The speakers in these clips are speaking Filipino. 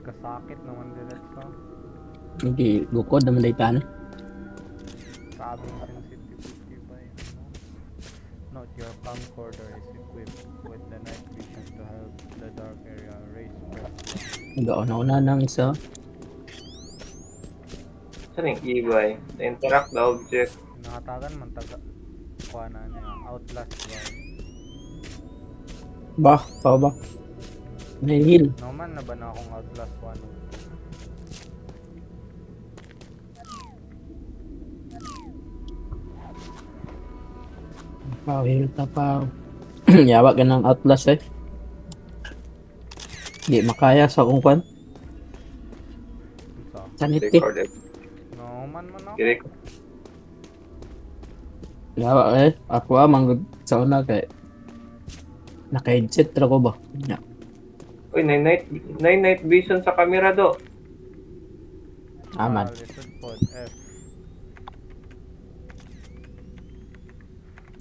Kasakit naman diretso. Hindi, bukod naman daytan. Sabing sensitivity by ano. Note your camcorder is equipped with the night vision to help the dark area. Raise press 1. Nagauna-una nang isa. Saan yung e-buy? Interact the object. Nakatagan man taga kuha na niya. Outlast by. Bah, pa ba? Nahihil. Naman na ba na akong Outlast 1 o 2? Pahil ta pa. Yawa ka ng Outlast eh. Di makaya sa kung kwan. So, Sanity. Recorded. naman man ako. Kiri ko. Yawa eh. Ako manggod sa una kay naka-headset ra ko ba? Ya. Uy, night vision sa camera do. Aman. Lisod pod F.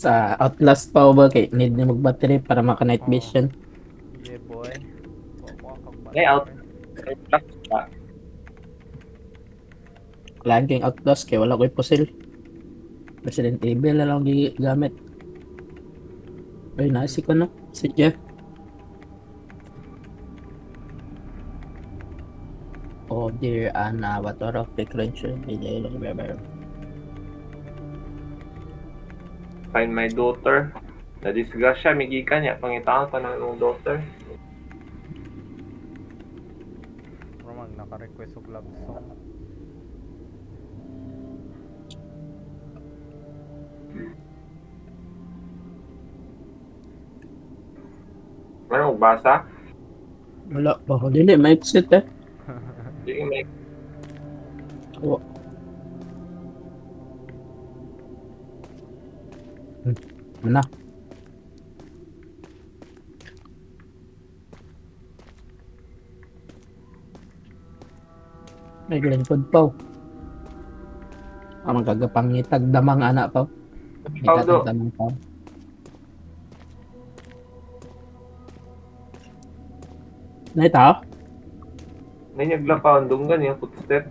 Sa Outlast pa ba kay need na mag-battery para maka-night Oo. vision. Yeah boy. Wawa kag Ay, out. Interact pa. Laging Outlast kay wala ko'y pusil. Resident Evil na lang gamit. Ay, nasi ko no? Si Jeff. Oh dear Anna, what sort of declaration did I remember? Find my daughter. Na-disgrasya, may gikan niya. Pangitaan pa ng iyong daughter. Romag naka-request og love song. Ano, basa? Wala pa ako. Dili, may headset eh. Sige, may Oh. Ano? May lingkod pa. Ang magagapangitag damang anak pa. Paudo. Itatag damang pa. Na ito? May naglapawan dunggan yung footstep.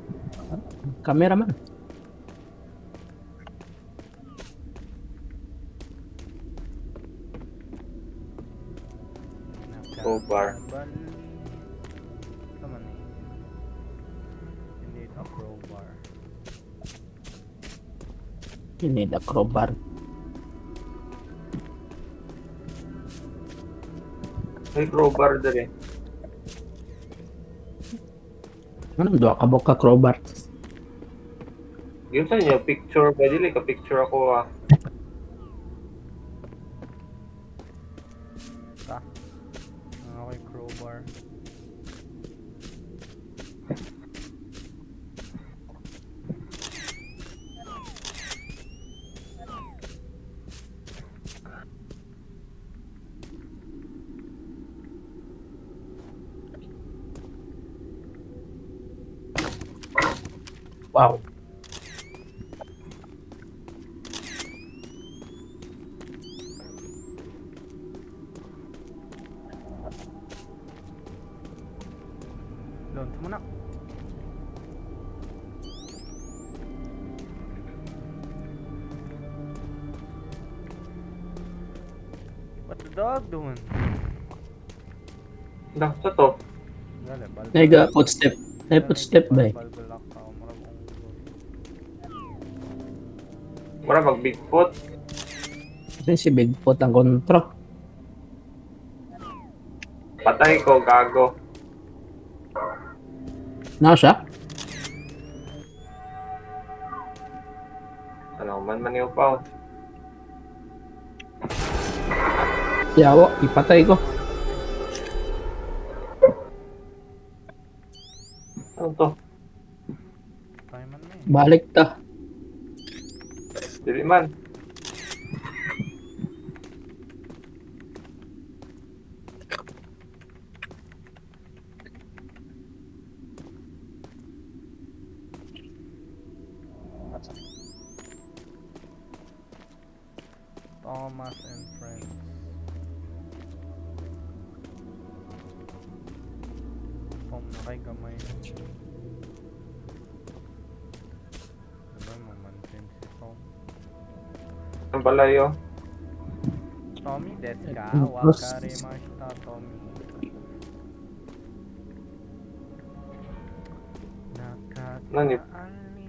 Cameraman. Crowbar. Bal. Ito man eh. You need a crowbar. You need a crowbar. May crowbar dali. Anong doa ka ka crowbar? Yun sa inyo, picture ba? Dili ka picture ako ah. Ta. Okay, crowbar. Wow. Launch mo na. What the dog doing? Dah, sa to. Dali, balbalak. Naiga footstep. Nay footstep ba eh? Balbalak ka. Marag unggoy. Mura mag Bigfoot. Kasi si Bigfoot ang kontro. Patay ko, gago. Na siya? Ano man maniw pa. Yawa, ipatay ko. Ano to? Tayo man na eh. Balik ta. Dili man. Thomas and Friends. Home na. Kay gamay. Gamay mamansin si Tom. Ang balayo. Tommy desu ka? Plus. Wakarimashita, Tommy. Nani? Nakakaali.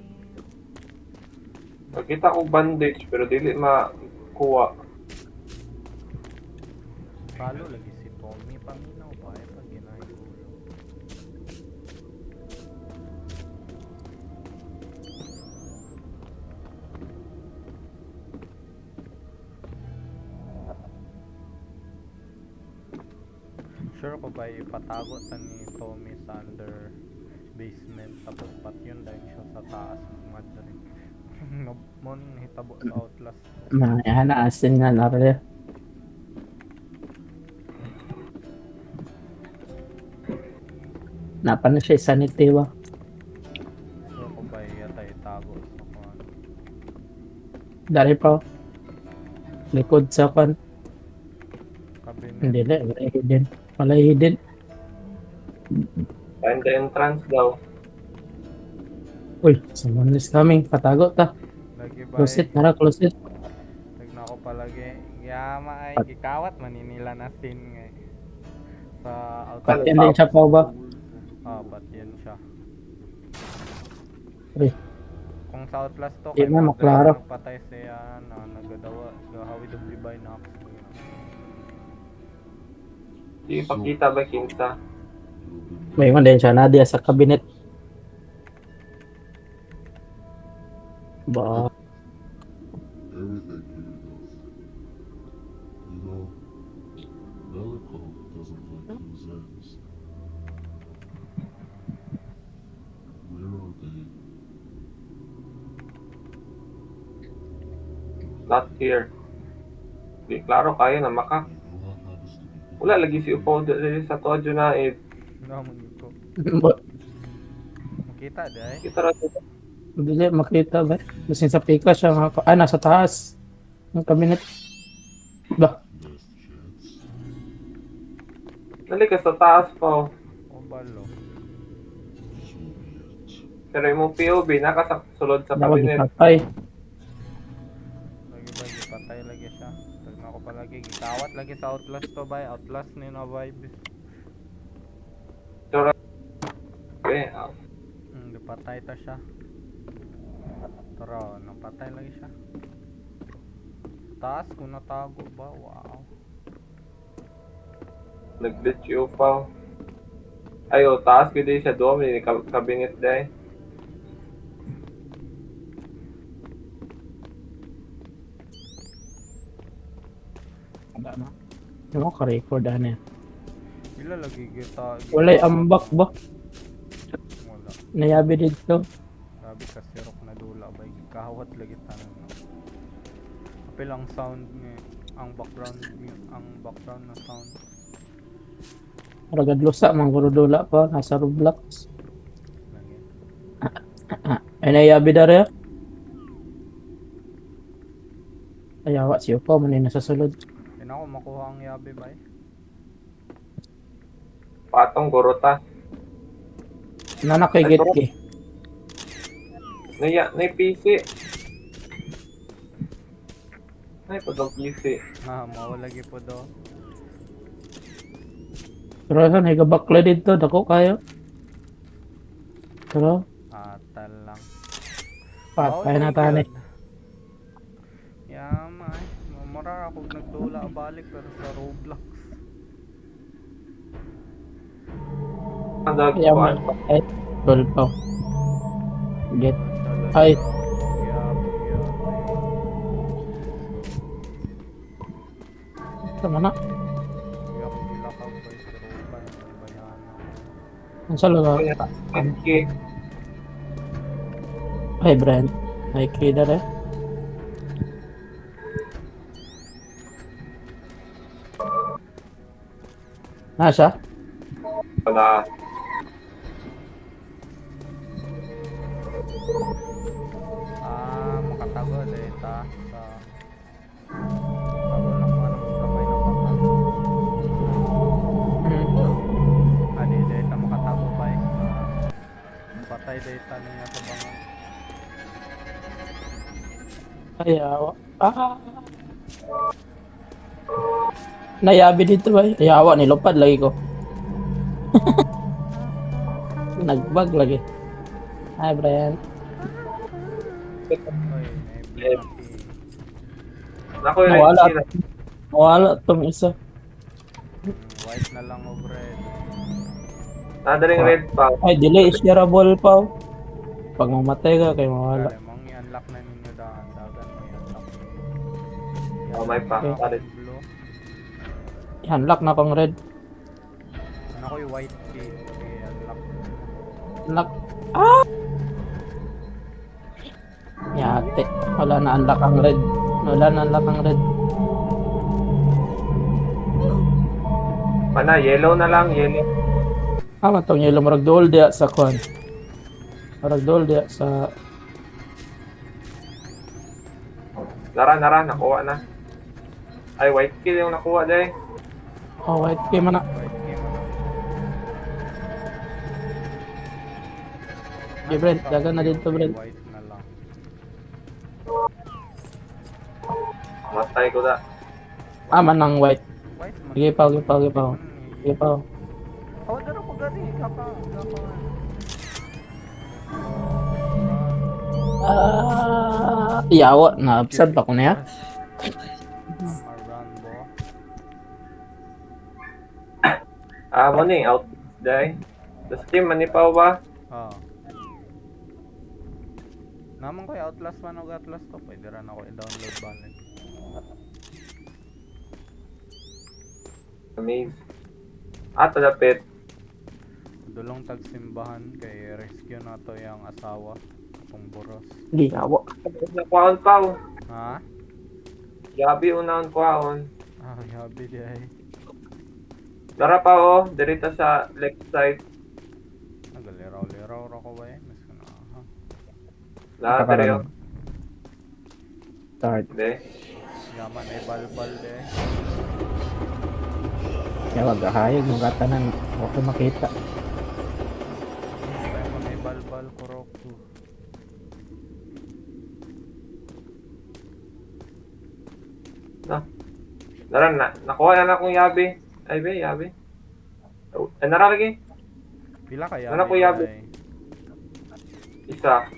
Nakita ko bandage pero dili makuha. Talo lagi si Tommy. Paminaw ba? Eh, pag ginagawa. Sure ko ba ipatago ta ni Tommy sa under basement tapos pat yun dahil siya sa taas madre. Morning hitabo sa Outlast. Yan na asin nga na rin. Napa na siya sanity ba? Sure ko ba yata itago sa kuwan. Dari pa. Likod sa kan. Cabinet. Hindi na, wala hidden. Wala hidden. Find the entrance daw. Uy, someone is coming. Patago ta. Lagi ba Close it, nara, close it. Tignan ko palagi. Yama ay gikawat maninila na scene nga eh. Sa Outlast. Patyan din siya pa ba? Ah, ba't yan siya? Uy, Kung sa Outlast to, Di kay na Mother maklaro. nagpatay siya na nagadawa. Gahawid of Divine Axe. Di pakita ba kinsa? may man din siya. Nadia sa cabinet. Ba, Everything can be done. You know, Melancholy doesn't like loose ends. Where are they? Not here. Di klaro kayo na maka. You know what happens to people? Wala lagi si Upo dili sa tuwa Junaid. Naman ko. ba, Makita dahil. Kita ra to. hindi makita ba? Kasi sa pika siya. Nasa taas. Ng cabinet. Ba, Last chance. Dali ka sa taas pa. O balo. So be it. Pero yung POV nakasulod sa dapat cabinet. ipatay. Lagi ba gipatay lagi siya. Tignan ko palagi. Gikawat lagi sa Outlast to ba? Outlast ni na vibe. Okay, Gipatay ta siya. Tara, napatay lagi siya. Taas kung natago ba? Wow. nag-glitch yung Upo. Ayo, taas ko din siya doon. May cabinet dahil. Wala na. Yung ko ka-record ano yan. Bila lagi kita. Wala'y ambak ba? Wala. Nayabi dito. Sabi ka sirok na dula ba? Gikawat lagi tanan. No? Apil ang sound ni ang background na sound. Ragad lusa, manggurudula pa. Nasa Roblox. Lagi. Ay nayabi dara. Ayawa siya pa. Manay nasa sulod. Yan ako makuha ang yabe ba eh? Patong gurota. Nanak kay get ki. Nay PC. Nay padong PC. Mawala lagi po do. Pero saan, higabakla dito. Dako kayo. Pero, Tal lang. patay na tani. Yamay. Mamara ako nagdula balik pero sa Roblox. Ang dag Kaya ko. man, patay. Tol pa. Get. Ay, tama na. Ang sa lugar. Okay. Ay, Brent. Ay, kida rin. Nasa? Na Makatago dahil ta sa tago lang parang kamay na bakal. Hmm. Dahil ta makatago pa eh. Patay data niya sa bangon. Ayawa. Ah! Nayabi dito ba? Ayawa, nilupad lagi ko. Nagbag lagi. Hi, Brian. Oy, may blue na ping. Nako yung Nawala. red Nawala tong isa. White na lang o red. Nadaling red pa. Ay, delay is shareable pa. Pag mamatay ka, kay mawala. Kaya mong i-unlock na ninyo dagan mo i-unlock. Oh, may pa. Okay. Palit. Blue. I-unlock na kong red. Ano ko yung white key? Okay, unlock. Unlock. Ah! Yate. Wala na unlock ang red. Wala na unlock ang red. Mana, yellow na lang, yellow. Ah, matong yellow. Marag dool dia sa kwan. Marag dool dia sa... Nara, nakuha na. Ay, white kill yung nakuha dahil. Oh, white key man na. White key mo na. Okay, Brent. Dagan na dito, Brent. White na lang. Matay ko da. Ah, man ang white. White man. Sige pa, sige pa, sige pa. Sige pa. Oh, daro ko gani. Kapa. Ah, yawa. Na-absent pa ko na yan. Run bo. Morning, out dahil. Sa Steam, manipaw ba? Ah. Naman ko yung Outlast 1 o Outlast 2. Pwede rin ako i-download balik. Amaze. Talapit. Dulong tagsimbahan kay rescue na to yung asawa. Kung buros. Sige, yawa. Nakuhaon pa. Ha? Gabi unahon kuhaon. Ah, yabi di ay. Dara pa dirita sa left side. Nagaliraw-liraw ra ko ba eh. Mas ka na. Ha? Lahat rin. Start. Hindi. Yaman ay balbal di ay. Yawa, gahayag. Yung katanan. Huwag ko makita. Yaman ay balbal kuroku. Dara na. Nakuha na akong yabi. Ay be, yabi. Ay, nara lagi. Pila ka yabi? Ano ko yabi? ay? Isa.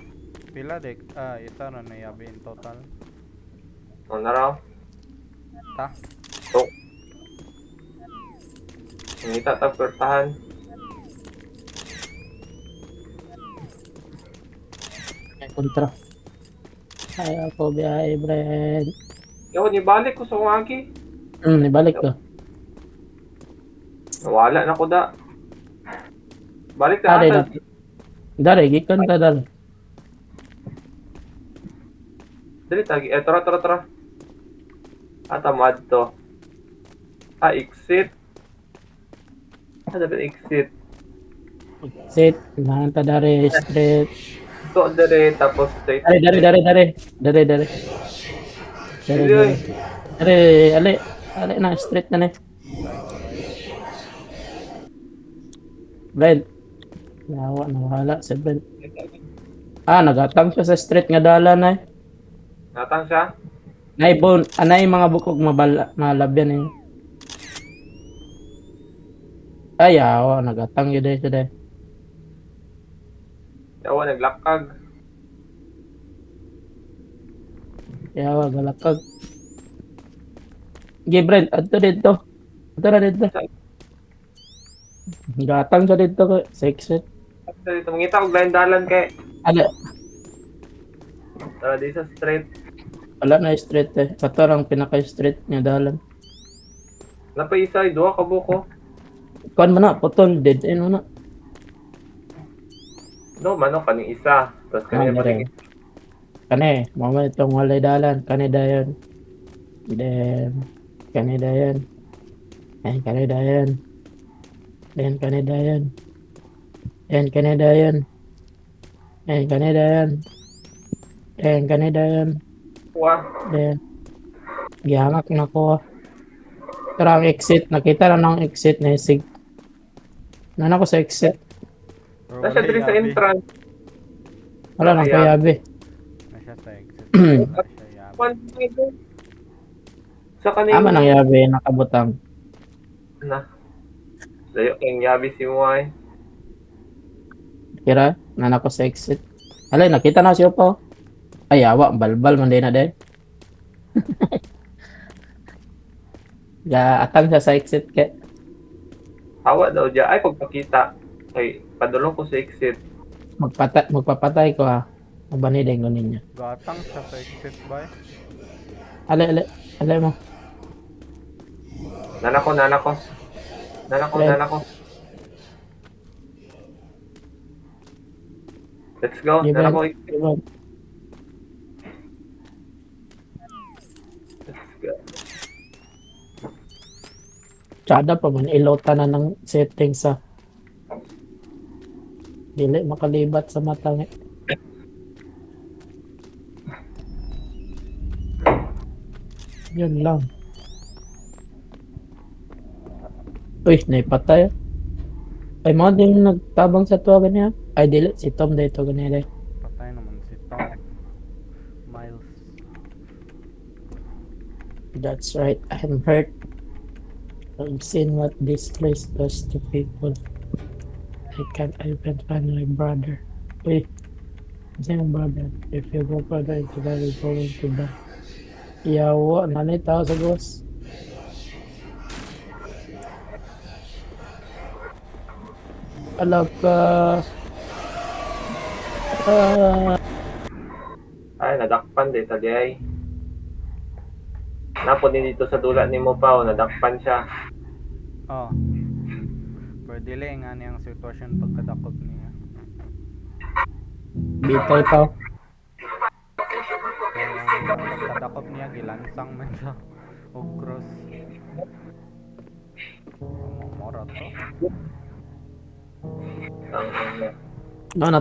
Pila dek? Isa na yabi in total. Nara. Ta? Ngita ta pertahan. May kontra. Ay, ako biyahe, Brent. Yo, nibalik ko sa wagi. Ibalik ko. Nawala na ko da. Balik na Dari na. ata. Dari, gikan ka, Dari. Dali tagi. Tara. Mad to. Exit. Dapat exit. Sit. Nanta, Dari. Straight. So, dali. Tapos straight. Dari. Sige. Ali na, straight na. Brent. Yawa, nawala si Brent. Nagatang siya sa straight nga dala na. Natang siya. Naibon, anay mga bukog malabyan eh. Ay, yawa, nagatang yun siya dahil. Yawa, naglakag. Yawa, galakag. Sige, Brent, ato dito. Gatang siya dito ko. Sa exit. Dito, mangita ko dalan kay. Ali, Tara, di sa straight. wala na straight eh. Ito lang pinaka-straight niya dalan. Napay isa, duha ka buko. Kuan mo na, putol, dead end mo na. No, manok kaning isa. Tapos kanina Ano rin. Kani, mama itong walay dalan. Kani dayon. Then, kani dayon. And kani dayon. Then, kani dayon. And kani dayon. And kani dayon. And kani dayon. Wah, Then, gihangak na ko. Pero ang exit, nakita na ng exit na isig. Nana ko sa exit. Pero nasa wala diri sa yabi. entrance. Wala nang payabi. Na siya sa exit. Wala siya yabi. Sa kaning Ama nang yabi, nakabutang. na. Layo kayong yabi si Muay. Kira, nana ko sa exit. Alay, nakita na siya po. Ay, awa, balbal man din na din. Ya, atang siya sa exit ke. Hawa daw dyan. Ay, pagpakita. Ay, padulong ko sa exit. Magpapatay ko ha. Mabanideng ko ninyo. Gatang siya sa exit ba? Alay mo. Nana ko. Let's go. Di Nana ba? ko. Di ba? Let's go. Tsada pa man, ilota na ng settings sa dili makalibat sa mata nga. Yun lang. Uy, naipatay. Ay, mga din nagtabang sa tuwa ganyan. Ay, dili. Si Tom dito ganyan. Patay naman si Tom. Miles. That's right. I'm hurt. I've seen what this place does to people. I can't even find my brother. Wait. Same brother. If you go further into that, you're going to die. Yawa, nanay tao sa boss. Alam ka. Ay, nadakpan din tadi ay. Napon din dito sa dula ni mo pa, nadakpan siya. Oh. Pero dili nga niyang sitwasyon pagkadakop niya. Bitay pa. Kaya ang pagkadakop niya, gilansang man siya. O cross. Mora to. Ang No,